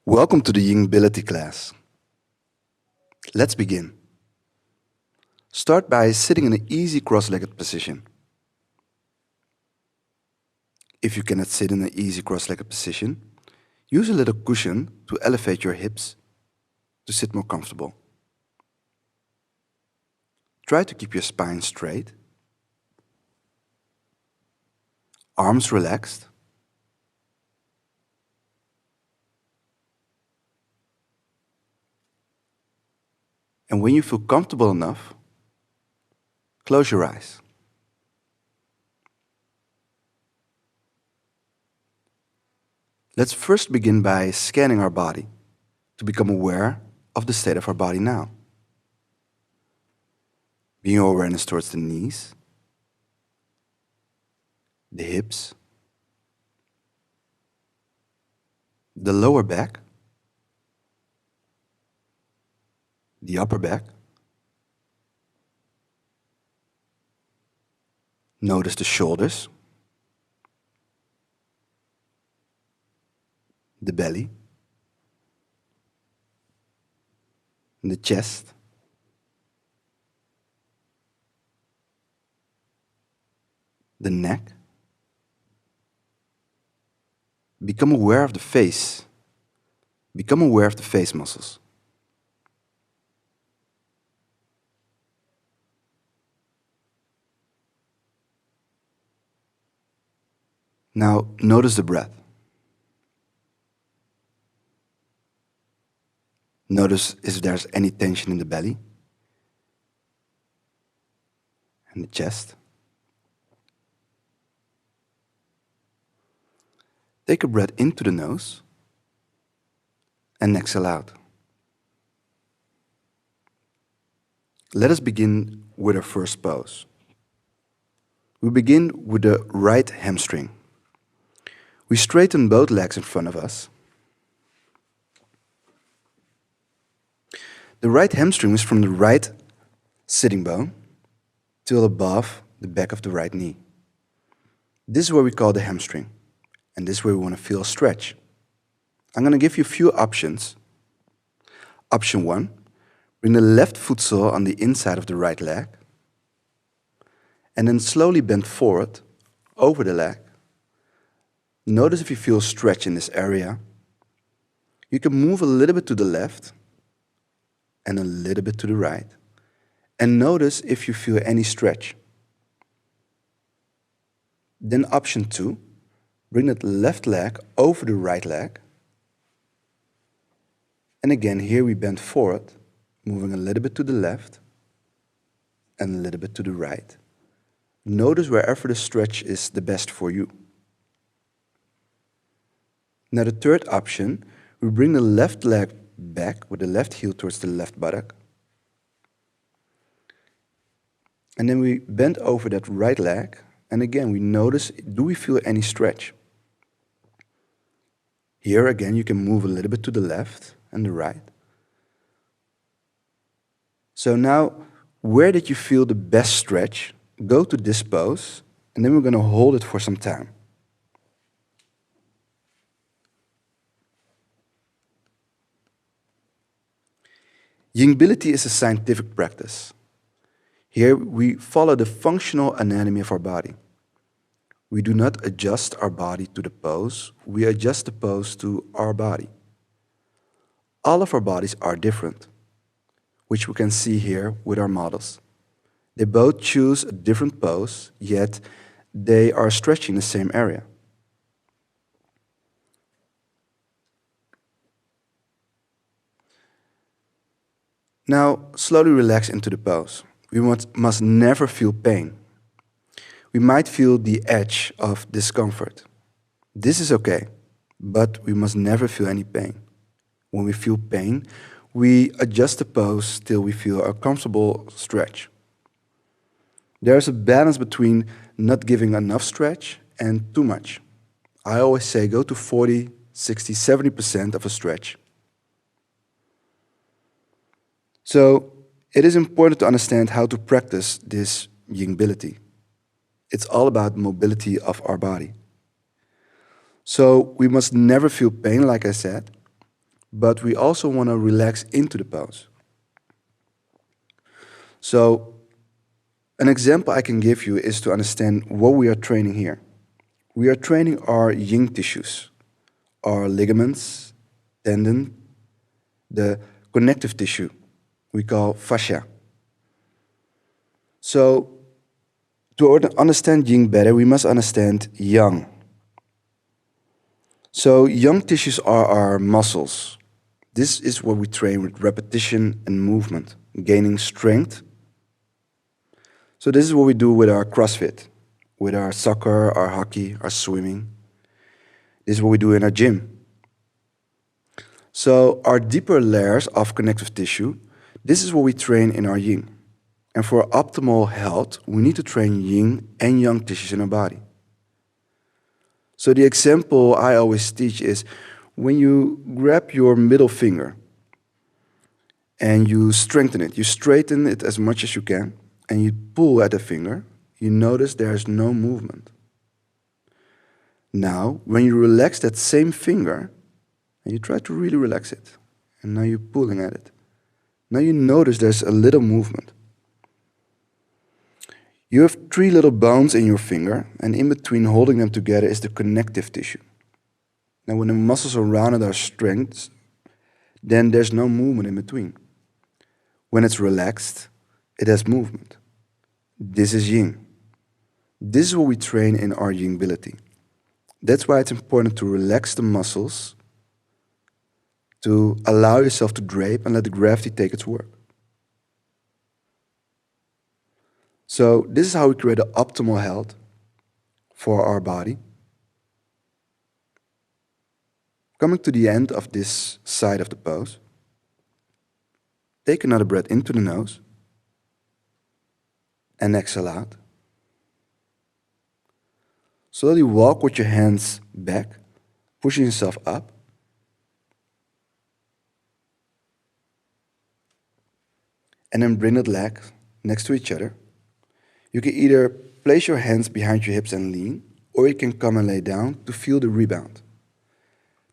Welcome to the Ying class. Let's begin. Start by sitting in an easy cross-legged position. If you cannot sit in an easy cross-legged position, use a little cushion to elevate your hips to sit more comfortable. Try to keep your spine straight, arms relaxed, and when you feel comfortable enough, close your eyes. Let's first begin by scanning our body to become aware of the state of our body now. Bring your awareness towards the knees, the hips, the lower back, the upper back. Notice the shoulders, the belly, the chest, the neck. Become aware of the face. Become aware of the face muscles. Now, notice the breath. Notice if there's any tension in the belly and the chest. Take a breath into the nose and exhale out. Let us begin with our first pose. We begin with the right hamstring. We straighten both legs in front of us. The right hamstring is from the right sitting bone till above the back of the right knee. This is what we call the hamstring, and this is where we want to feel a stretch. I'm going to give you a few options. Option 1, bring the left foot sole on the inside of the right leg, and then slowly bend forward over the leg. Notice if you feel a stretch in this area. You can move a little bit to the left and a little bit to the right. And notice if you feel any stretch. Then option 2, bring that left leg over the right leg. And again, here we bend forward, moving a little bit to the left and a little bit to the right. Notice wherever the stretch is the best for you. Now the third option, we bring the left leg back with the left heel towards the left buttock. And then we bend over that right leg. And again, we notice, do we feel any stretch? Here again, you can move a little bit to the left and the right. So now, where did you feel the best stretch? Go to this pose, and then we're going to hold it for some time. Yingbility is a scientific practice. Here we follow the functional anatomy of our body. We do not adjust our body to the pose, we adjust the pose to our body. All of our bodies are different, which we can see here with our models. They both choose a different pose, yet they are stretching the same area. Now, slowly relax into the pose. We must never feel pain. We might feel the edge of discomfort. This is okay, but we must never feel any pain. When we feel pain, we adjust the pose till we feel a comfortable stretch. There's a balance between not giving enough stretch and too much. I always say go to 40, 60, 70% of a stretch. So it is important to understand how to practice this yingbility. It's all about mobility of our body. So we must never feel pain, like I said. but we also want to relax into the pose. So an example I can give you is to understand what we are training here. We are training our Ying tissues, our ligaments, tendon, the connective tissue we call fascia. So to understand Ying better, we must understand Yang. So Yang tissues are our muscles. This is what we train with repetition and movement, gaining strength. So this is what we do with our CrossFit, with our soccer, our hockey, our swimming. This is what we do in our gym. So our deeper layers of connective tissue, this is what we train in our Yin. And for optimal health, we need to train Yin and Yang tissues in our body. So the example I always teach is when you grab your middle finger and you strengthen it, you straighten it as much as you can, and you pull at the finger, you notice there's no movement. Now, when you relax that same finger, and you try to really relax it, and now you're pulling at it, now you notice there's a little movement. You have 3 little bones in your finger, and in between holding them together is the connective tissue. Now, when the muscles around it are strength, then there's no movement in between. When it's relaxed, it has movement. This is Yin. This is what we train in our Yin ability. That's why it's important to relax the muscles, to allow yourself to drape and let the gravity take its work. So this is how we create an optimal health for our body. Coming to the end of this side of the pose, take another breath into the nose and exhale out. Slowly walk with your hands back, pushing yourself up. And then bring that leg next to each other. You can either place your hands behind your hips and lean, or you can come and lay down to feel the rebound.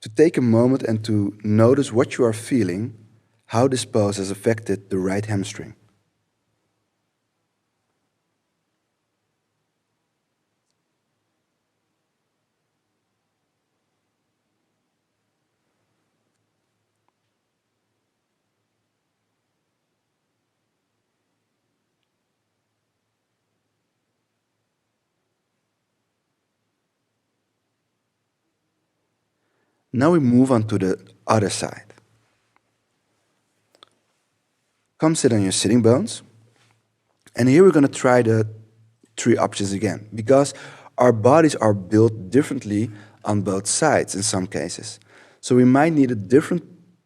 To take a moment and to notice what you are feeling, how this pose has affected the right hamstring. Now we move on to the other side. Come sit on your sitting bones. And here we're going to try the 3 options again, because our bodies are built differently on both sides in some cases. So we might need a different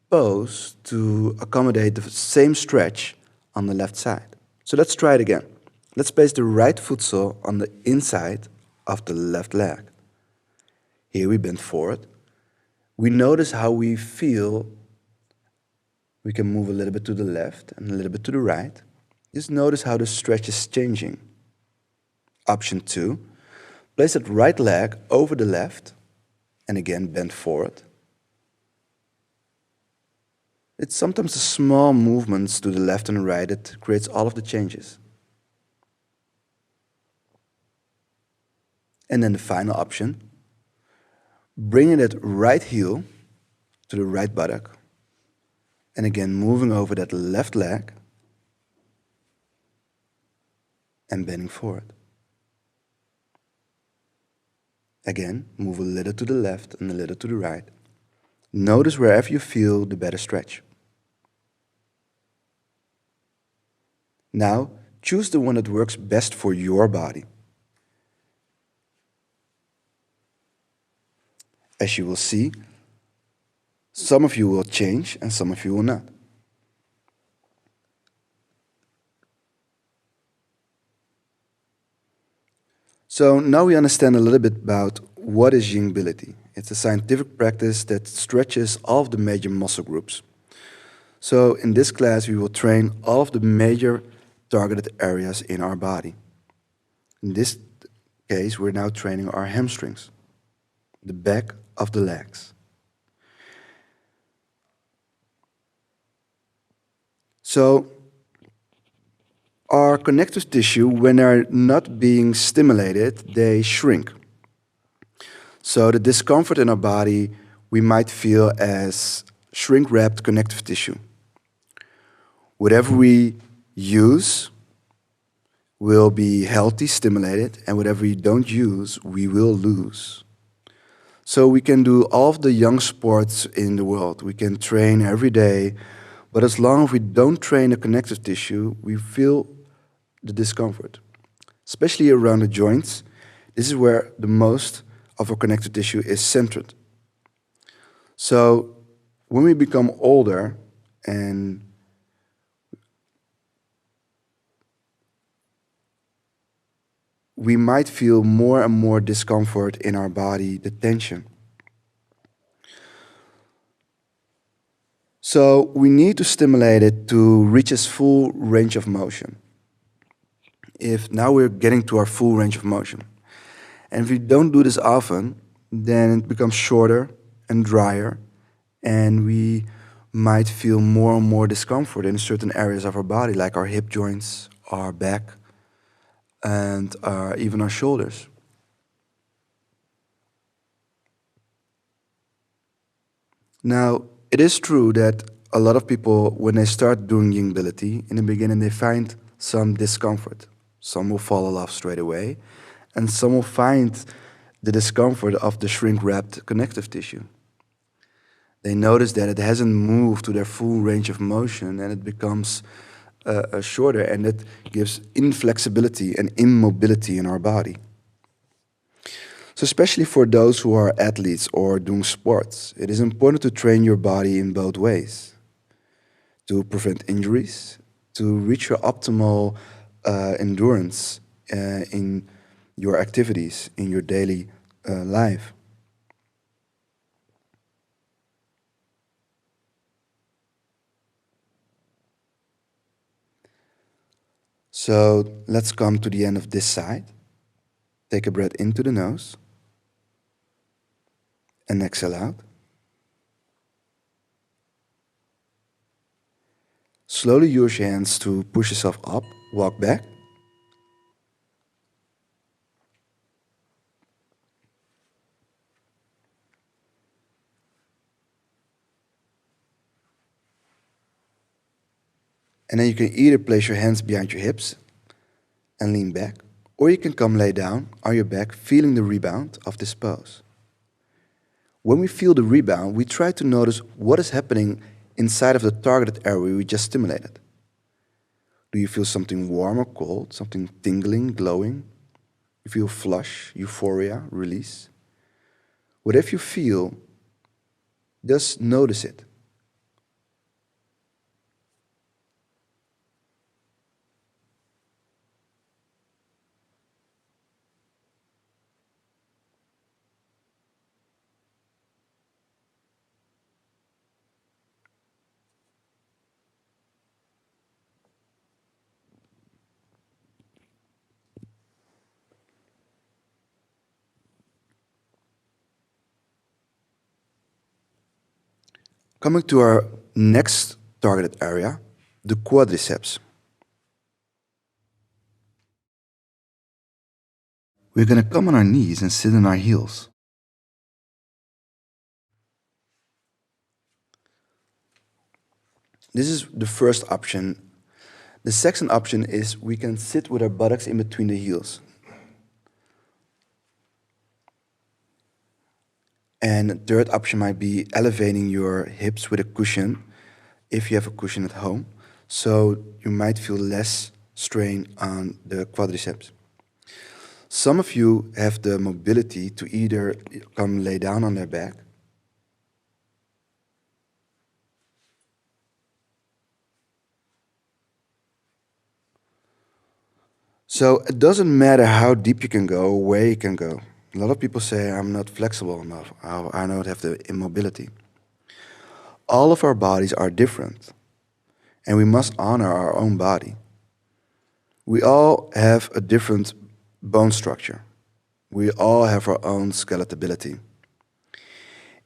pose to accommodate the same stretch on the left side. So let's try it again. Let's place the right foot sole on the inside of the left leg. Here we bend forward. We notice how we feel. We can move a little bit to the left and a little bit to the right. Just notice how the stretch is changing. Option 2, place that right leg over the left and again bend forward. It's sometimes the small movements to the left and right that creates all of the changes. And then the final option, bringing that right heel to the right buttock, and again moving over that left leg and bending forward. Again, move a little to the left and a little to the right. Notice wherever you feel the better stretch. Now, choose the one that works best for your body. As you will see, some of you will change and some of you will not. So now we understand a little bit about what is Yin ability. It's a scientific practice that stretches all of the major muscle groups. So in this class, we will train all of the major targeted areas in our body. In this case, we're now training our hamstrings, the back of the legs. So our connective tissue, when they're not being stimulated, they shrink. So the discomfort in our body we might feel as shrink-wrapped connective tissue. Whatever we use will be healthy, stimulated, and whatever we don't use, we will lose. So we can do all of the young sports in the world. We can train every day, but as long as we don't train the connective tissue, we feel the discomfort, especially around the joints. This is where the most of our connective tissue is centered. So when we become older and we might feel more and more discomfort in our body, the tension. So we need to stimulate it to reach its full range of motion. If now we're getting to our full range of motion, and if we don't do this often, then it becomes shorter and drier, and we might feel more and more discomfort in certain areas of our body, like our hip joints, our back, and even our shoulders. Now, it is true that a lot of people, when they start doing Yin ability, in the beginning they find some discomfort. Some will fall off straight away, and some will find the discomfort of the shrink-wrapped connective tissue. They notice that it hasn't moved to their full range of motion, and it becomes shorter, and it gives inflexibility and immobility in our body. So especially for those who are athletes or doing sports, it is important to train your body in both ways, to prevent injuries, to reach your optimal endurance in your activities, in your daily life. So let's come to the end of this side. Take a breath into the nose and exhale out. Slowly use your hands to push yourself up, walk back. And then you can either place your hands behind your hips and lean back, or you can come lay down on your back, feeling the rebound of this pose. When we feel the rebound, we try to notice what is happening inside of the targeted area we just stimulated. Do you feel something warm or cold, something tingling, glowing? You feel flush, euphoria, release? Whatever you feel, just notice it. Coming to our next targeted area, the quadriceps. We're going to come on our knees and sit on our heels. This is the first option. The second option is we can sit with our buttocks in between the heels. And the third option might be elevating your hips with a cushion, if you have a cushion at home, so you might feel less strain on the quadriceps. Some of you have the mobility to either come lay down on their back, so it doesn't matter how deep you can go, where you can go. A lot of people say, I'm not flexible enough, I don't have the immobility. All of our bodies are different, and we must honor our own body. We all have a different bone structure. We all have our own skeletability.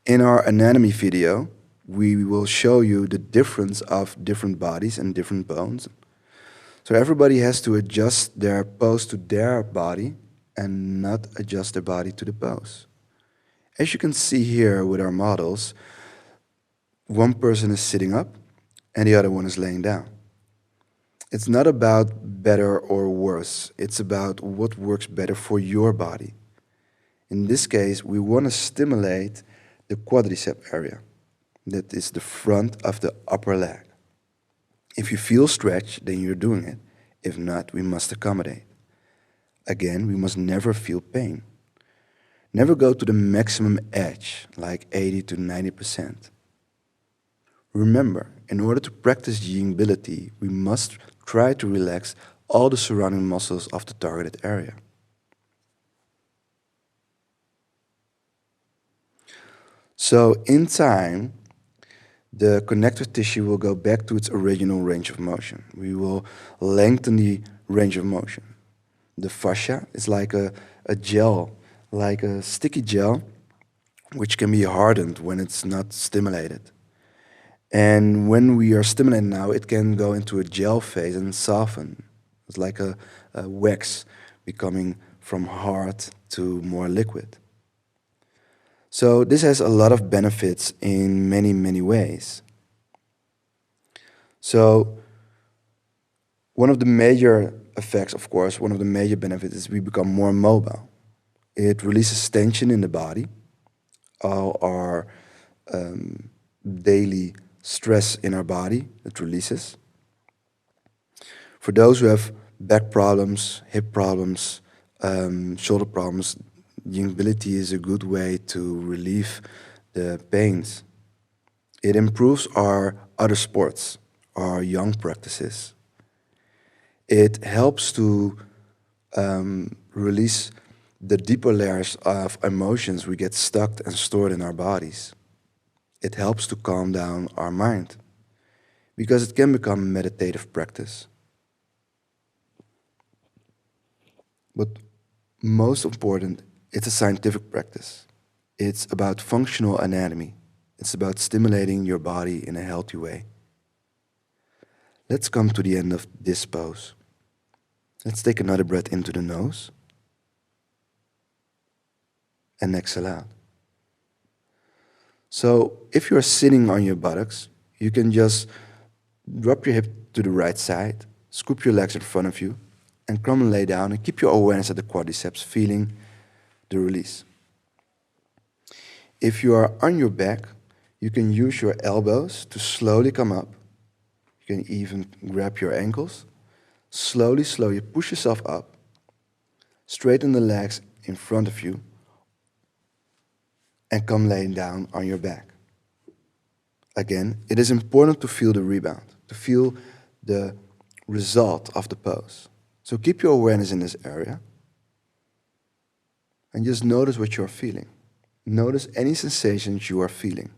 In our anatomy video, we will show you the difference of different bodies and different bones. So everybody has to adjust their pose to their body and not adjust their body to the pose. As you can see here with our models, one person is sitting up and the other one is laying down. It's not about better or worse. It's about what works better for your body. In this case, we want to stimulate the quadriceps area. That is the front of the upper leg. If you feel stretch, then you're doing it. If not, we must accommodate. Again, we must never feel pain. Never go to the maximum edge, like 80 to 90%. Remember, in order to practice Ying ability, we must try to relax all the surrounding muscles of the targeted area. So in time, the connective tissue will go back to its original range of motion. We will lengthen the range of motion. The fascia is like a gel, like a sticky gel, which can be hardened when it's not stimulated. And when we are stimulated now, it can go into a gel phase and soften. It's like a wax becoming from hard to more liquid. So this has a lot of benefits in many, many ways. So one of the major effects, of course, one of the major benefits is we become more mobile. It releases tension in the body. All our daily stress in our body, it releases. For those who have back problems, hip problems, shoulder problems, Yin ability is a good way to relieve the pains. It improves our other sports, our young practices. It helps to release the deeper layers of emotions we get stuck and stored in our bodies. It helps to calm down our mind because it can become a meditative practice. But most important, it's a scientific practice. It's about functional anatomy. It's about stimulating your body in a healthy way. Let's come to the end of this pose. Let's take another breath into the nose and exhale out. So if you're sitting on your buttocks, you can just drop your hip to the right side, scoop your legs in front of you, and come and lay down and keep your awareness at the quadriceps, feeling the release. If you are on your back, you can use your elbows to slowly come up. You can even grab your ankles. Slowly, slowly push yourself up. Straighten the legs in front of you and come laying down on your back. Again, it is important to feel the rebound, to feel the result of the pose. So keep your awareness in this area and just notice what you're feeling. Notice any sensations you are feeling.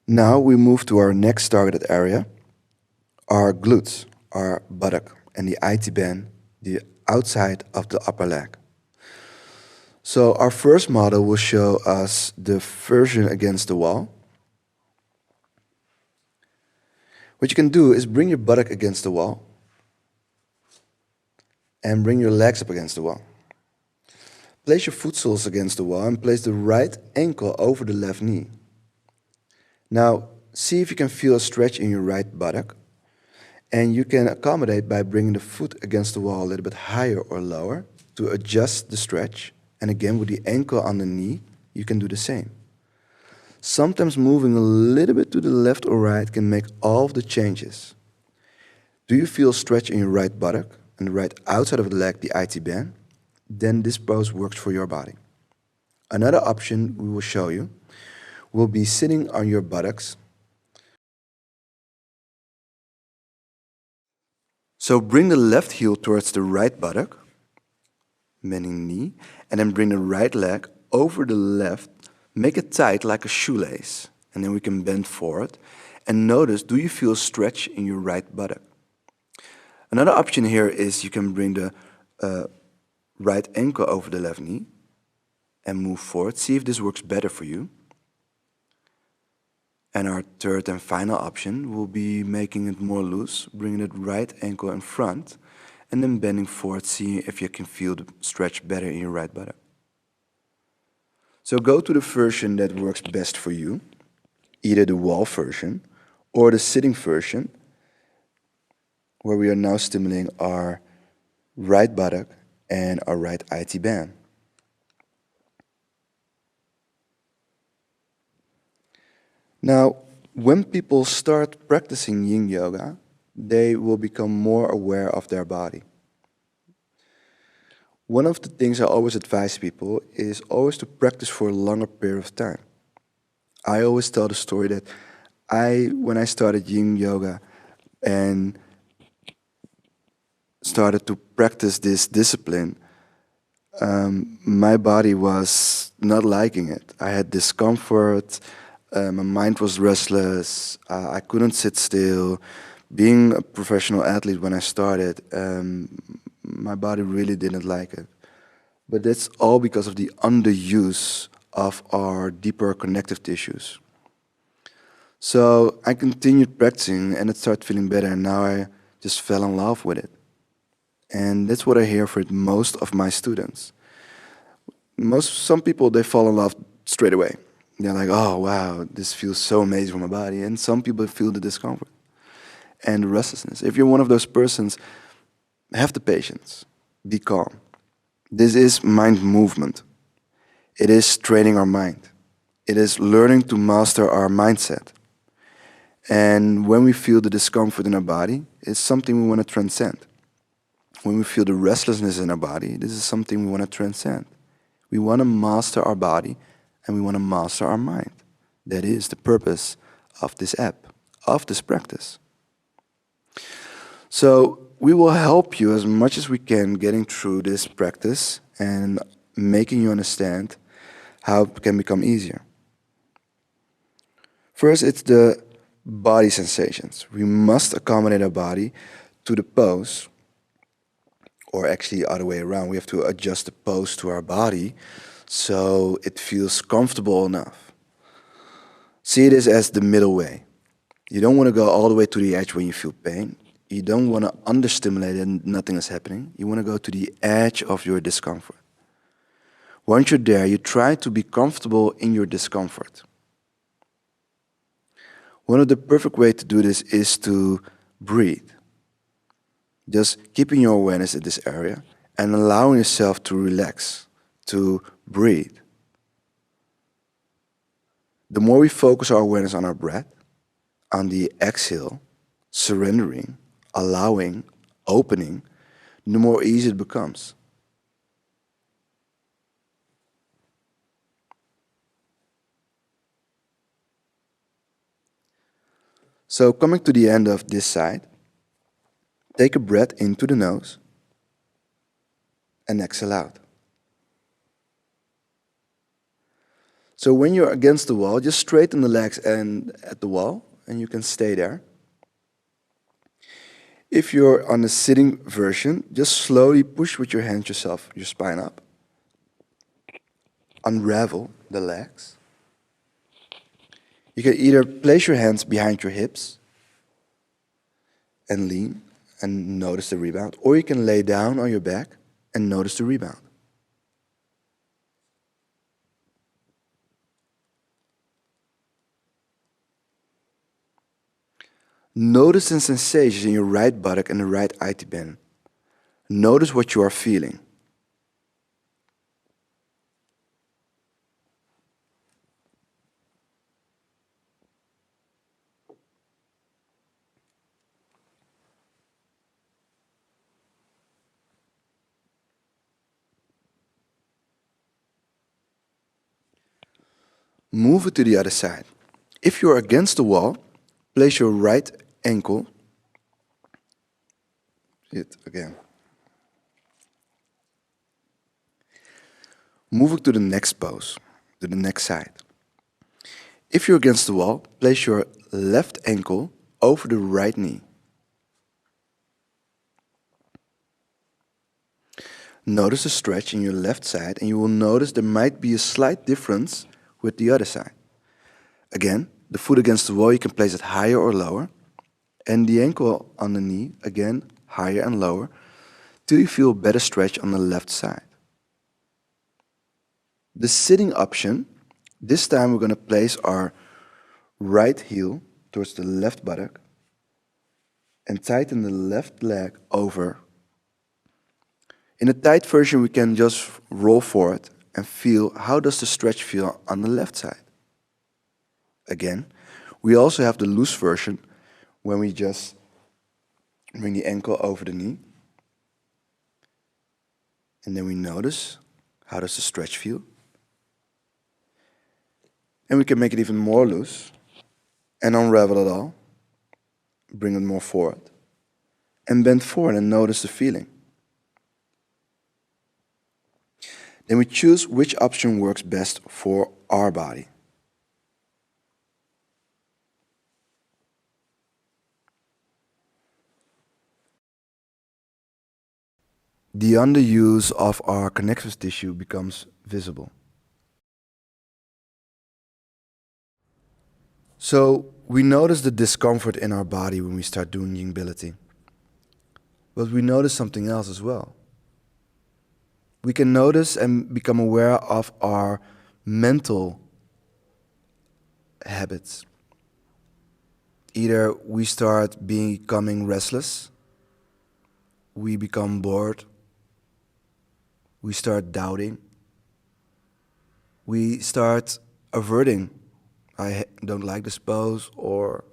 Now we move to our next targeted area, our glutes, our buttock, and the IT band, the outside of the upper leg. So our first model will show us the version against the wall. What you can do is bring your buttock against the wall and bring your legs up against the wall. Place your foot soles against the wall and place the right ankle over the left knee. Now, see if you can feel a stretch in your right buttock. And you can accommodate by bringing the foot against the wall a little bit higher or lower to adjust the stretch. And again, with the ankle on the knee, you can do the same. Sometimes moving a little bit to the left or right can make all of the changes. Do you feel stretch in your right buttock and the right outside of the leg, the IT band? Then this pose works for your body. Another option we will show you will be sitting on your buttocks So bring the left heel towards the right buttock, bending knee, and then bring the right leg over the left. Make it tight like a shoelace, and then we can bend forward. And notice, do you feel stretch in your right buttock? Another option here is you can bring the right ankle over the left knee and move forward. See if this works better for you. And our third and final option will be making it more loose, bringing the right ankle in front, and then bending forward, seeing if you can feel the stretch better in your right buttock. So go to the version that works best for you, either the wall version or the sitting version, where we are now stimulating our right buttock and our right IT band. Now, when people start practicing Yin Yoga, they will become more aware of their body. One of the things I always advise people is always to practice for a longer period of time. I always tell the story that when I started Yin Yoga and started to practice this discipline, my body was not liking it. I had discomfort, my mind was restless, I couldn't sit still. Being a professional athlete when I started, my body really didn't like it. But that's all because of the underuse of our deeper connective tissues. So I continued practicing and it started feeling better, and now I just fell in love with it. And that's what I hear for most of my students. Some people, they fall in love straight away. They're like, oh wow, this feels so amazing for my body. And some people feel the discomfort and the restlessness. If you're one of those persons, have the patience, be calm. This is mind movement. It is training our mind. It is learning to master our mindset. And when we feel the discomfort in our body, it's something we want to transcend. When we feel the restlessness in our body, this is something we want to transcend. We want to master our body and we want to master our mind. That is the purpose of this app, of this practice. So we will help you as much as we can getting through this practice and making you understand how it can become easier. First, it's the body sensations. We must accommodate our body to the pose, or actually the other way around. We have to adjust the pose to our body so it feels comfortable enough. See this as the middle way. You don't want to go all the way to the edge when you feel pain. You don't want to understimulate and nothing is happening. You want to go to the edge of your discomfort. Once you're there, you try to be comfortable in your discomfort. One of the perfect ways to do this is to breathe. Just keeping your awareness in this area and allowing yourself to relax, to breathe. The more we focus our awareness on our breath, on the exhale, surrendering, allowing, opening, the more easy it becomes. So coming to the end of this side, take a breath into the nose and exhale out. So when you're against the wall, just straighten the legs and at the wall, and you can stay there. If you're on the sitting version, just slowly push with your hands your spine up. Unravel the legs. You can either place your hands behind your hips and lean and notice the rebound, or you can lay down on your back and notice the rebound. Notice the sensations in your right buttock and the right IT band. Notice what you are feeling. Move it to the other side. If you're against the wall, place your right ankle it again. Moving to the next pose, to the next side. If you're against the wall, place your left ankle over the right knee. Notice the stretch in your left side, and you will notice there might be a slight difference with the other side. Again, the foot against the wall, you can place it higher or lower, and the ankle on the knee, again, higher and lower, till you feel a better stretch on the left side. The sitting option, this time we're going to place our right heel towards the left buttock and tighten the left leg over. In a tight version, we can just roll forward and feel how does the stretch feel on the left side. Again, we also have the loose version when we just bring the ankle over the knee. And then we notice how does the stretch feel. And we can make it even more loose and unravel it all. Bring it more forward. And bend forward and notice the feeling. Then we choose which option works best for our body. The underuse of our connective tissue becomes visible. So we notice the discomfort in our body when we start doing yingbility. But we notice something else as well. We can notice and become aware of our mental habits. Either we start becoming restless, we become bored, we start doubting, we start averting. I don't like this pose, or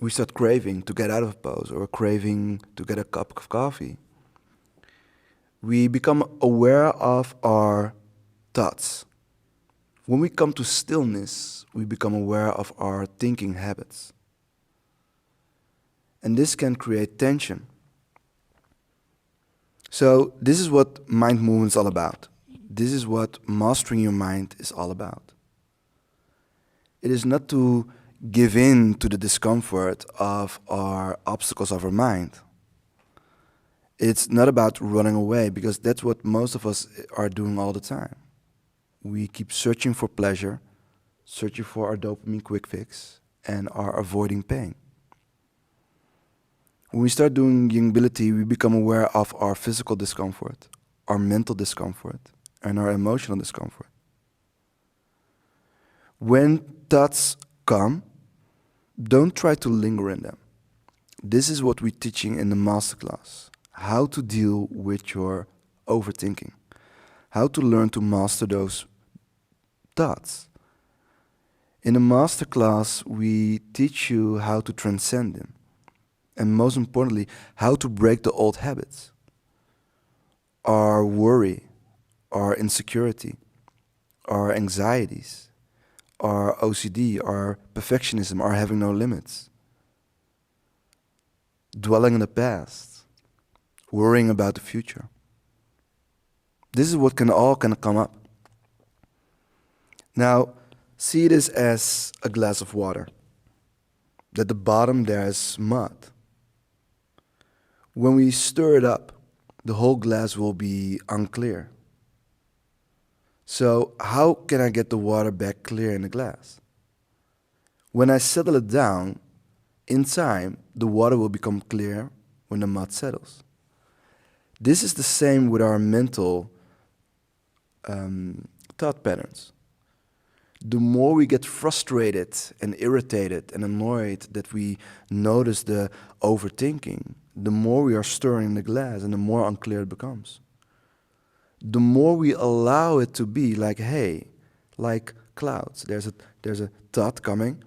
we start craving to get out of a pose, or craving to get a cup of coffee. We become aware of our thoughts. When we come to stillness, we become aware of our thinking habits. And this can create tension. So this is what mind movement is all about. This is what mastering your mind is all about. It is not to give in to the discomfort of our obstacles of our mind. It's not about running away, because that's what most of us are doing all the time. We keep searching for pleasure, searching for our dopamine quick fix, and are avoiding pain. When we start doing yingbility, we become aware of our physical discomfort, our mental discomfort, and our emotional discomfort. When thoughts come, don't try to linger in them. This is what we're teaching in the masterclass. How to deal with your overthinking. How to learn to master those thoughts. In the masterclass, we teach you how to transcend them. And most importantly, how to break the old habits. Our worry, our insecurity, our anxieties, our OCD, our perfectionism, our having no limits. Dwelling in the past, worrying about the future. This is what can come up. Now, see this as a glass of water. At the bottom there is mud. When we stir it up, the whole glass will be unclear. So how can I get the water back clear in the glass? When I settle it down, in time, the water will become clear when the mud settles. This is the same with our mental thought patterns. The more we get frustrated and irritated and annoyed that we notice the overthinking, the more we are stirring the glass and the more unclear it becomes. The more we allow it to be like hay, like clouds. There's a thought coming,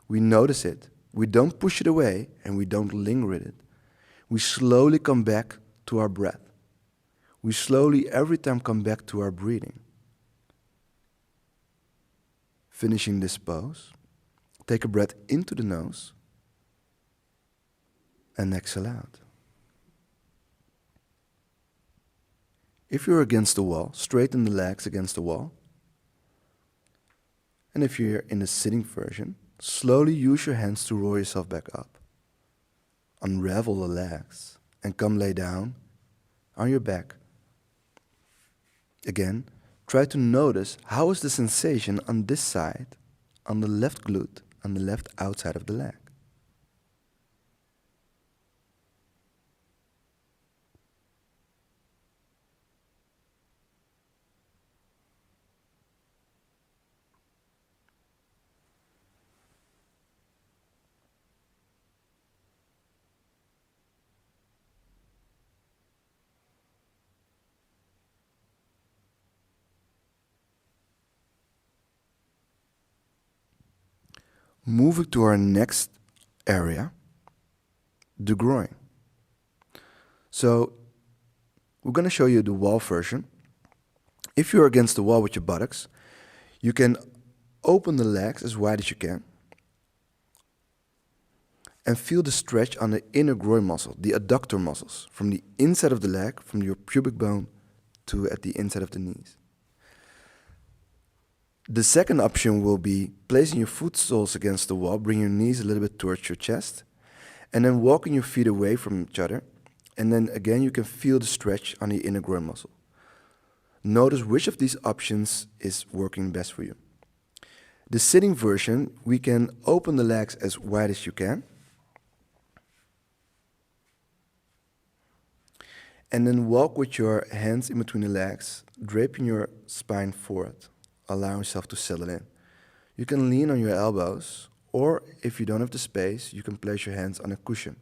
we notice it, we don't push it away, and we don't linger in it. We slowly come back to our breath. We slowly every time come back to our breathing. Finishing this pose, take a breath into the nose and exhale out. If you're against the wall, straighten the legs against the wall. And if you're in the sitting version, slowly use your hands to roll yourself back up. Unravel the legs and come lay down on your back. Again, try to notice how is the sensation on this side, on the left glute, on the left outside of the leg. Moving to our next area, the groin. So we're going to show you the wall version. If you're against the wall with your buttocks, you can open the legs as wide as you can and feel the stretch on the inner groin muscle, the adductor muscles, from the inside of the leg, from your pubic bone to at the inside of the knees. The second option will be placing your foot soles against the wall, bring your knees a little bit towards your chest, and then walking your feet away from each other. And then again, you can feel the stretch on the inner groin muscle. Notice which of these options is working best for you. The sitting version, we can open the legs as wide as you can. And then walk with your hands in between the legs, draping your spine forward. Allow yourself to settle in. You can lean on your elbows, or if you don't have the space, you can place your hands on a cushion.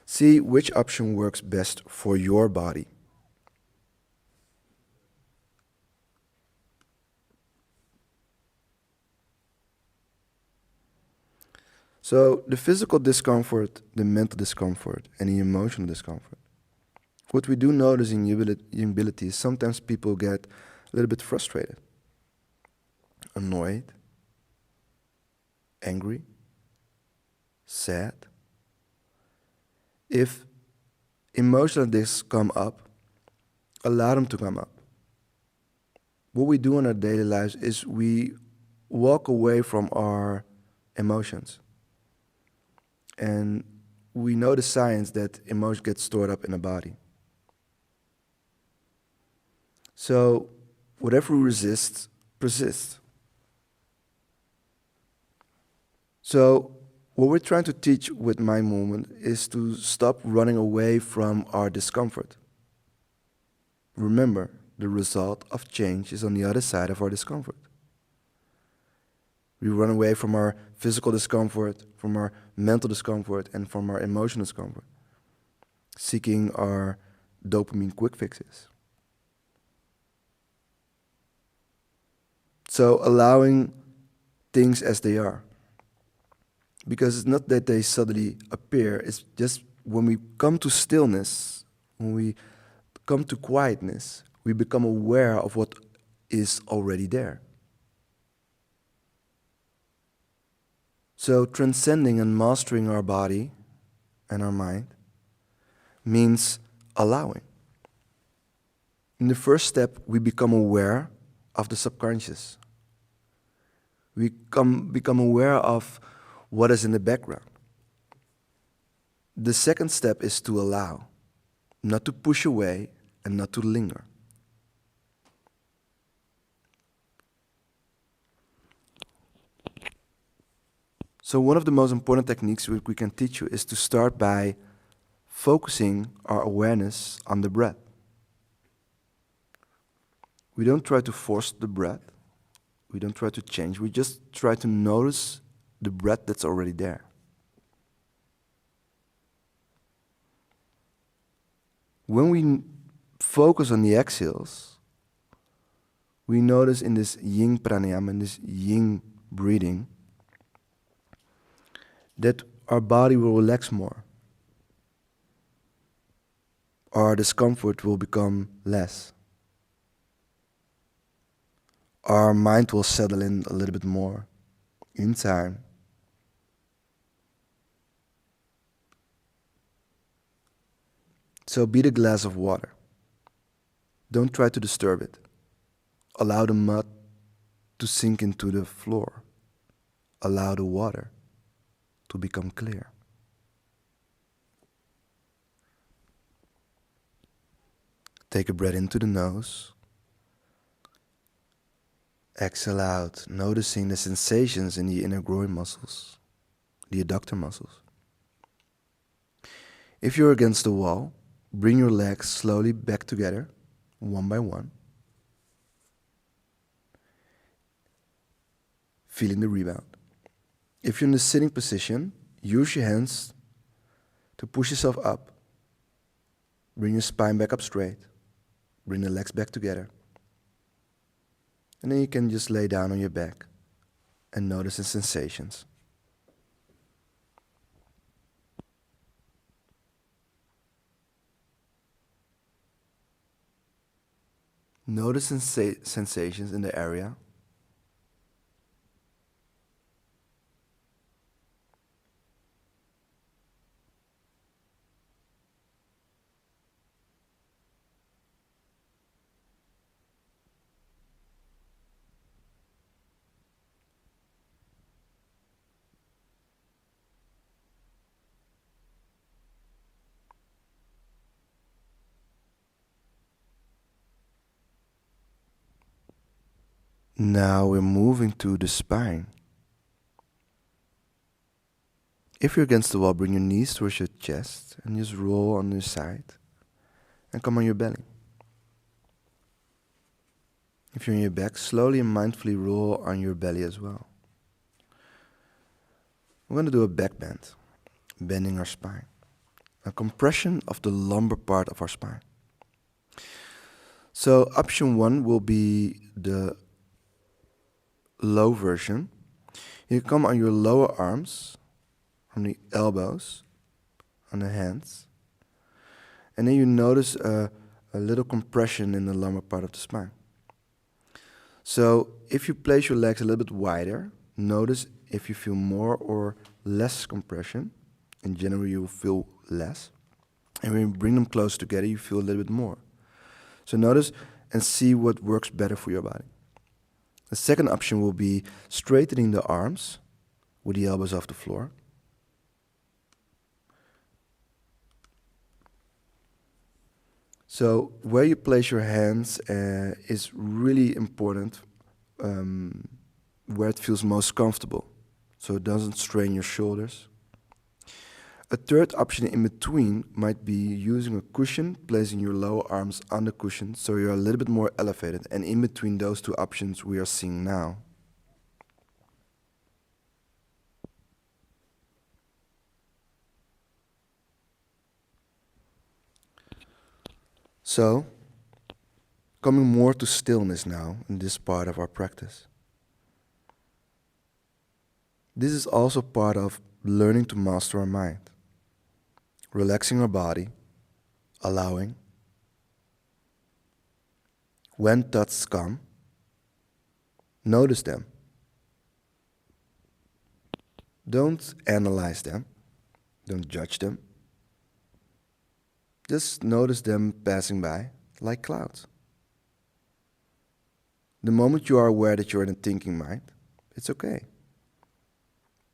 See which option works best for your body. So the physical discomfort, the mental discomfort, and the emotional discomfort. What we do notice in ability is sometimes people get a little bit frustrated, annoyed, angry, sad. If emotional discs come up, allow them to come up. What we do in our daily lives is we walk away from our emotions. And we know the science that emotion gets stored up in the body. So whatever we resist, persists. So what we're trying to teach with mind movement is to stop running away from our discomfort. Remember, the result of change is on the other side of our discomfort. We run away from our physical discomfort, from our mental discomfort, and from our emotional discomfort, seeking our dopamine quick fixes. So allowing things as they are. Because it's not that they suddenly appear, it's just when we come to stillness, when we come to quietness, we become aware of what is already there. So transcending and mastering our body and our mind means allowing. In the first step, we become aware of the subconscious. We become aware of what is in the background. The second step is to allow, not to push away and not to linger. So one of the most important techniques we can teach you is to start by focusing our awareness on the breath. We don't try to force the breath. We don't try to change. We just try to notice the breath that's already there. When we focus on the exhales, we notice in this Ying pranayama, in this Ying breathing, that our body will relax more. Our discomfort will become less. Our mind will settle in a little bit more in time. So be the glass of water. Don't try to disturb it. Allow the mud to sink into the floor. Allow the water to become clear. Take a breath into the nose. Exhale out, noticing the sensations in the inner groin muscles, the adductor muscles. If you're against the wall, bring your legs slowly back together, one by one. Feeling the rebound. If you're in the sitting position, use your hands to push yourself up. Bring your spine back up straight. Bring the legs back together. And then you can just lay down on your back and notice the sensations. Notice sensations in the area. Now we're moving to the spine. If you're against the wall, bring your knees towards your chest and just roll on your side and come on your belly. If you're on your back, slowly and mindfully roll on your belly as well. We're going to do a back bend, bending our spine. A compression of the lumbar part of our spine. So option 1 will be the low version. You come on your lower arms, from the elbows, on the hands, and then you notice a little compression in the lumbar part of the spine. So if you place your legs a little bit wider, notice if you feel more or less compression. In general, you will feel less. And when you bring them close together, you feel a little bit more. So notice and see what works better for your body. The second option will be straightening the arms with the elbows off the floor. So where you place your hands is really important, where it feels most comfortable, so it doesn't strain your shoulders. A third option in between might be using a cushion, placing your lower arms on the cushion so you're a little bit more elevated, and in between those two options we are seeing now. So, coming more to stillness now in this part of our practice. This is also part of learning to master our mind. Relaxing our body, allowing. When thoughts come, notice them. Don't analyze them. Don't judge them. Just notice them passing by like clouds. The moment you are aware that you're in a thinking mind, it's okay.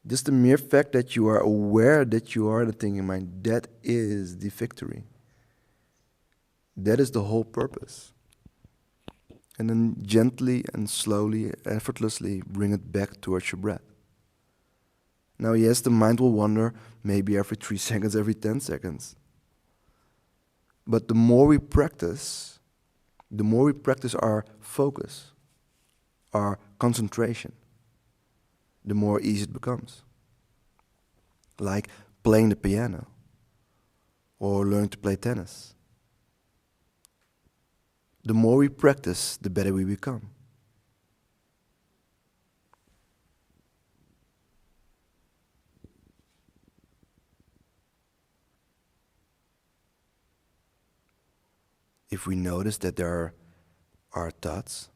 Just the mere fact that you are aware that you are in a thinking mind, that is the victory. That is the whole purpose. And then gently and slowly, effortlessly bring it back towards your breath. Now, yes, the mind will wander maybe every 3 seconds, every 10 seconds. But the more we practice our focus, our concentration, the more easy it becomes. Like playing the piano or learning to play tennis. The more we practice, the better we become. If we notice that there are thoughts,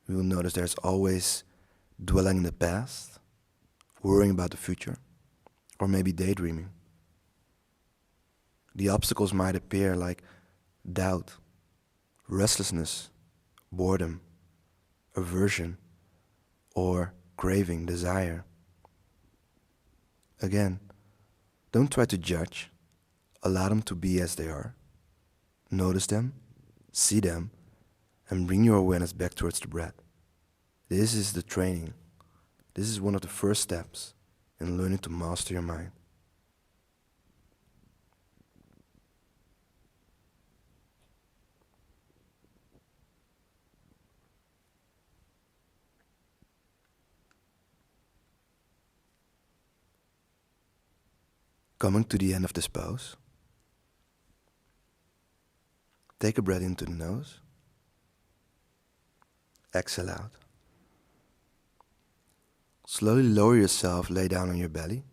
we will notice there's always dwelling in the past, worrying about the future, or maybe daydreaming. The obstacles might appear like doubt, restlessness, boredom, aversion, or craving, desire. Again, don't try to judge. Allow them to be as they are. Notice them, see them, and bring your awareness back towards the breath. This is the training. This is one of the first steps in learning to master your mind. Coming to the end of this pose, take a breath into the nose, exhale out. Slowly lower yourself, lay down on your belly.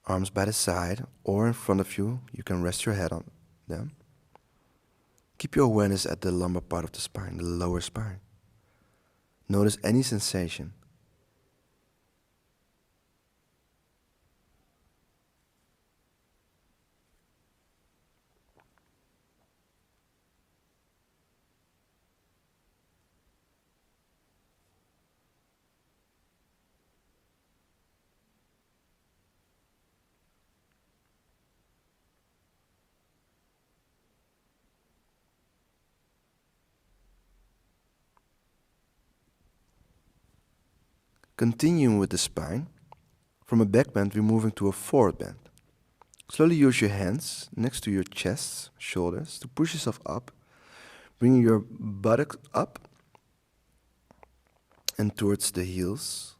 Arms by the side or in front of you, you can rest your head on them. Keep your awareness at the lumbar part of the spine, the lower spine. Notice any sensation. Continuing with the spine, from a back bend, we're moving to a forward bend. Slowly use your hands next to your chest, shoulders, to push yourself up, bringing your buttocks up and towards the heels.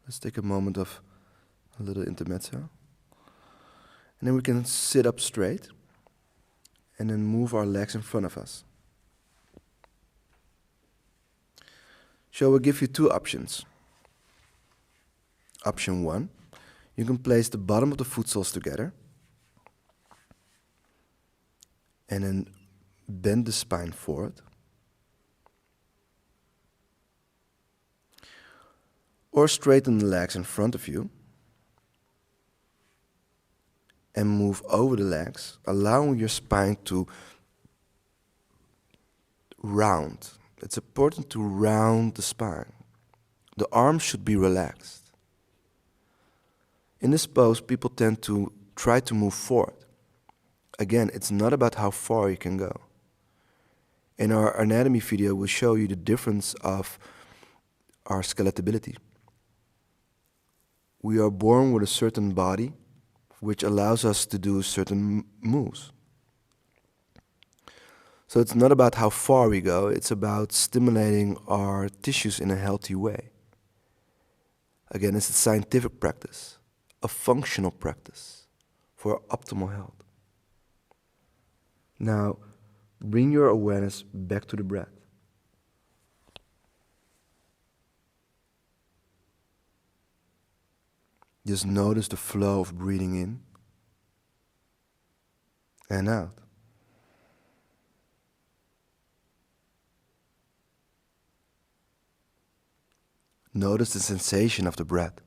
Let's take a moment of a little intermezzo. And then we can sit up straight and then move our legs in front of us. So we'll give you two options. Option 1, you can place the bottom of the foot soles together and then bend the spine forward. Or straighten the legs in front of you and move over the legs, allowing your spine to round. It's important to round the spine. The arms should be relaxed. In this pose, people tend to try to move forward. Again, it's not about how far you can go. In our anatomy video, we'll show you the difference of our skeletability. We are born with a certain body, which allows us to do certain moves. So it's not about how far we go, it's about stimulating our tissues in a healthy way. Again, it's a scientific practice, a functional practice for optimal health. Now, bring your awareness back to the breath. Just notice the flow of breathing in and out. Notice the sensation of the breath.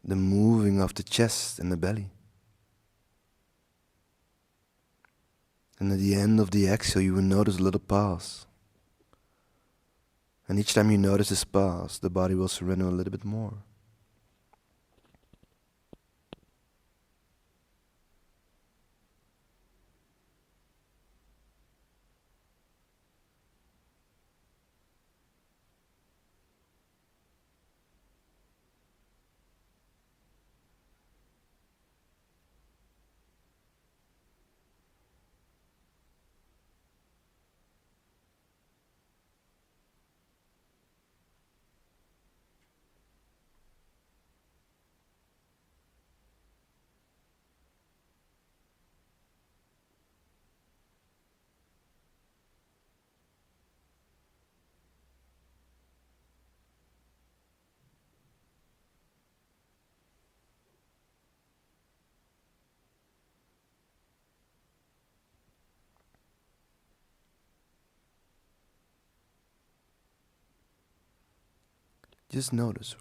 The moving of the chest and the belly. And at the end of the exhale, you will notice a little pause. And each time you notice this pause, the body will surrender a little bit more. Just notice,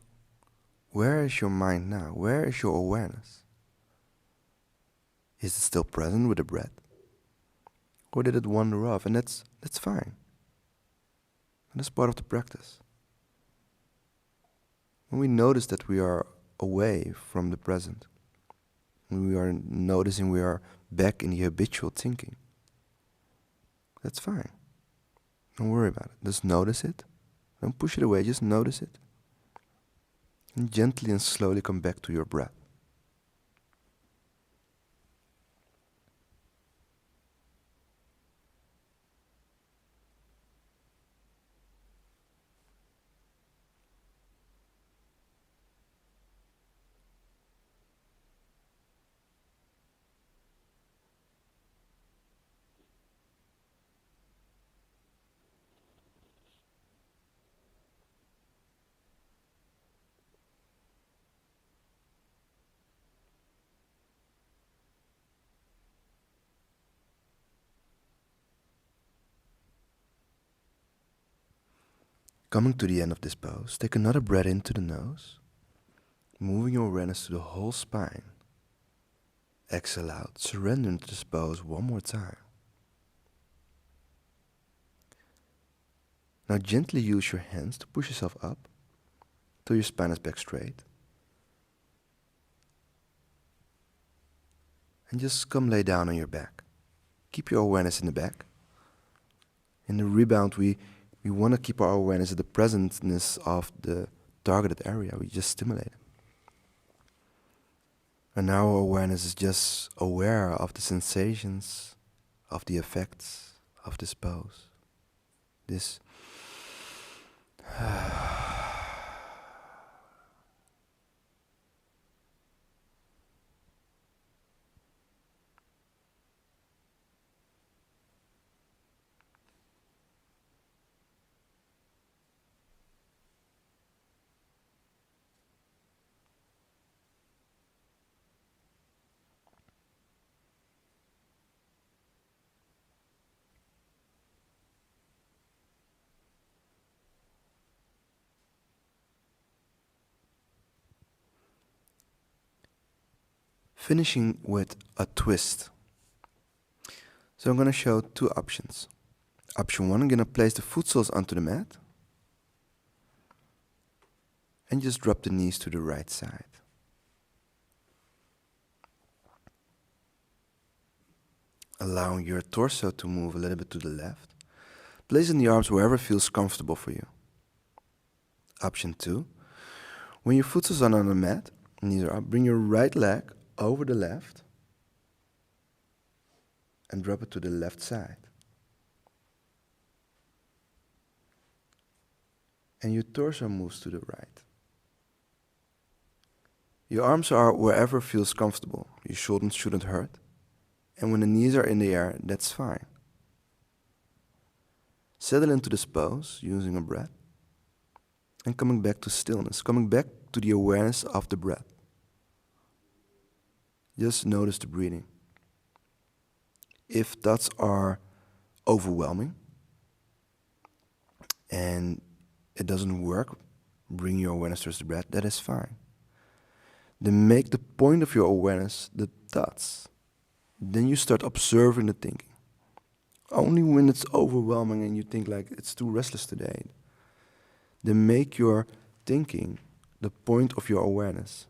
Where is your mind now? Where is your awareness? Is it still present with the breath? Or did it wander off? And that's fine. And that's part of the practice. When we notice that we are away from the present, when we are noticing we are back in the habitual thinking, that's fine. Don't worry about it. Just notice it. Don't push it away. Just notice it. And gently and slowly come back to your breath. Coming to the end of this pose, take another breath into the nose, moving your awareness to the whole spine. Exhale out, surrender into this pose one more time. Now gently use your hands to push yourself up till your spine is back straight. And just come lay down on your back. Keep your awareness in the back. In the rebound, we want to keep our awareness at the presentness of the targeted area. We just stimulate it. And now our awareness is just aware of the sensations, of the effects of this pose. This finishing with a twist. So I'm going to show two options. Option one, I'm going to place the foot soles onto the mat and just drop the knees to the right side. Allowing your torso to move a little bit to the left. Placing the arms wherever feels comfortable for you. Option two, when your foot soles are on the mat, knees are up, bring your right leg over the left and drop it to the left side. And your torso moves to the right. Your arms are wherever feels comfortable. Your shoulders shouldn't hurt. And when the knees are in the air, that's fine. Settle into this pose using a breath. And coming back to stillness, coming back to the awareness of the breath. Just notice the breathing. If thoughts are overwhelming and it doesn't work, bring your awareness towards the breath, that is fine. Then make the point of your awareness the thoughts. Then you start observing the thinking. Only when it's overwhelming and you think like it's too restless today, then make your thinking the point of your awareness.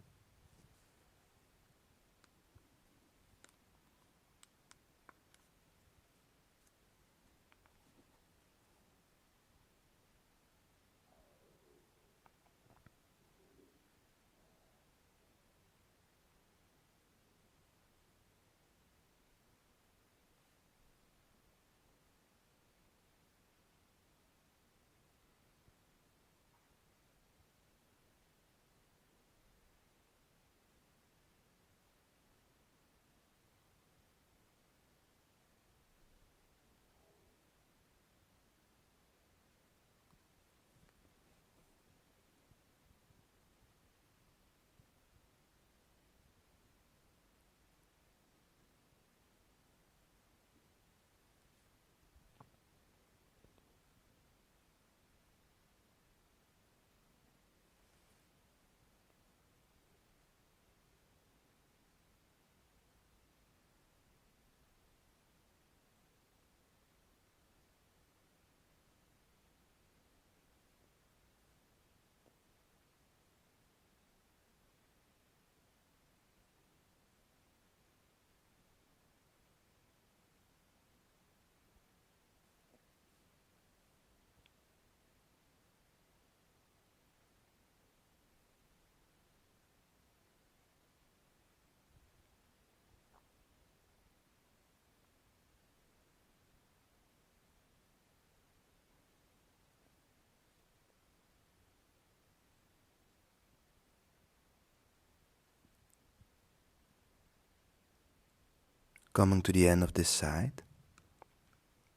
Coming to the end of this side,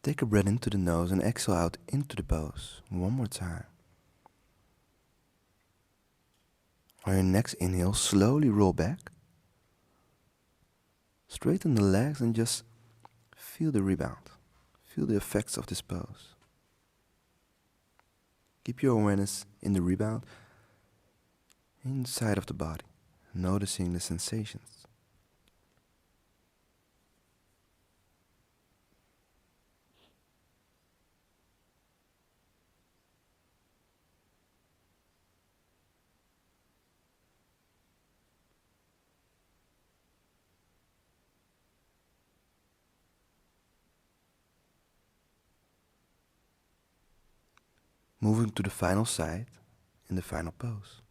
take a breath into the nose and exhale out into the pose. One more time. On your next inhale, slowly roll back. Straighten the legs and just feel the rebound. Feel the effects of this pose. Keep your awareness in the rebound, inside of the body, noticing the sensations. Moving to the final side in the final pose.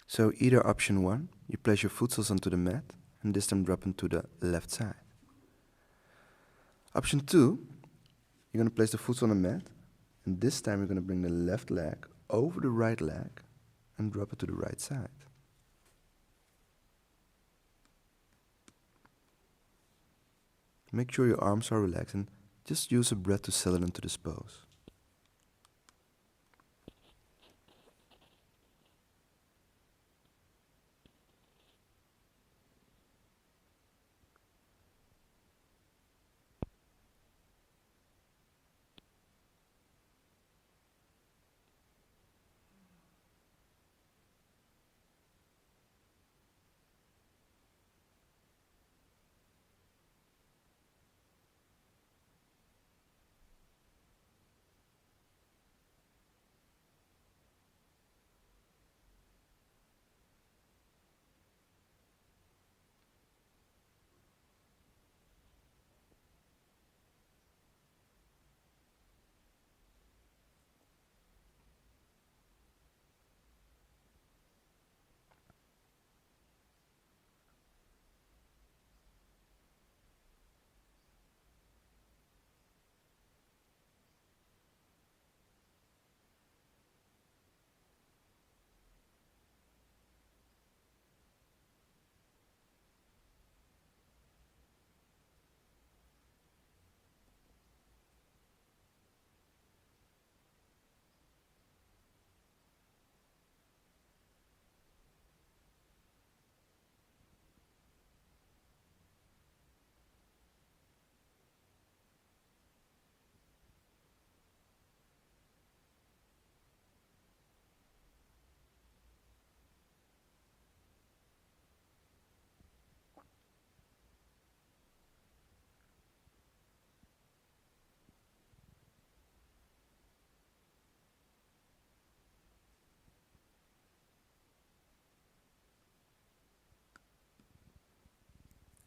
So either option 1, you place your foot soles onto the mat and this time drop into the left side. Option 2, you're going to place the foot on the mat and this time you're going to bring the left leg over the right leg and drop it to the right side. Make sure your arms are relaxed and just use a breath to settle into this pose.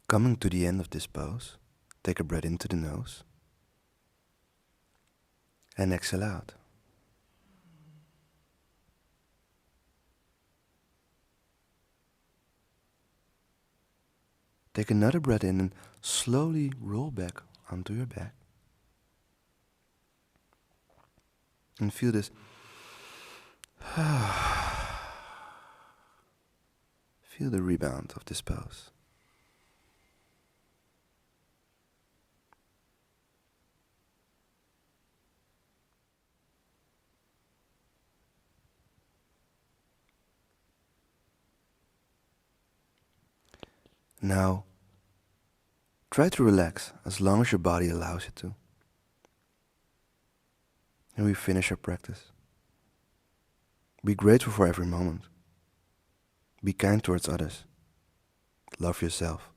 Coming to the end of this pose, take a breath into the nose and exhale out. Take another breath in and slowly roll back onto your back. And feel this. Feel the rebound of this pose. Now, try to relax as long as your body allows you to. And we finish our practice. Be grateful for every moment. Be kind towards others. Love yourself.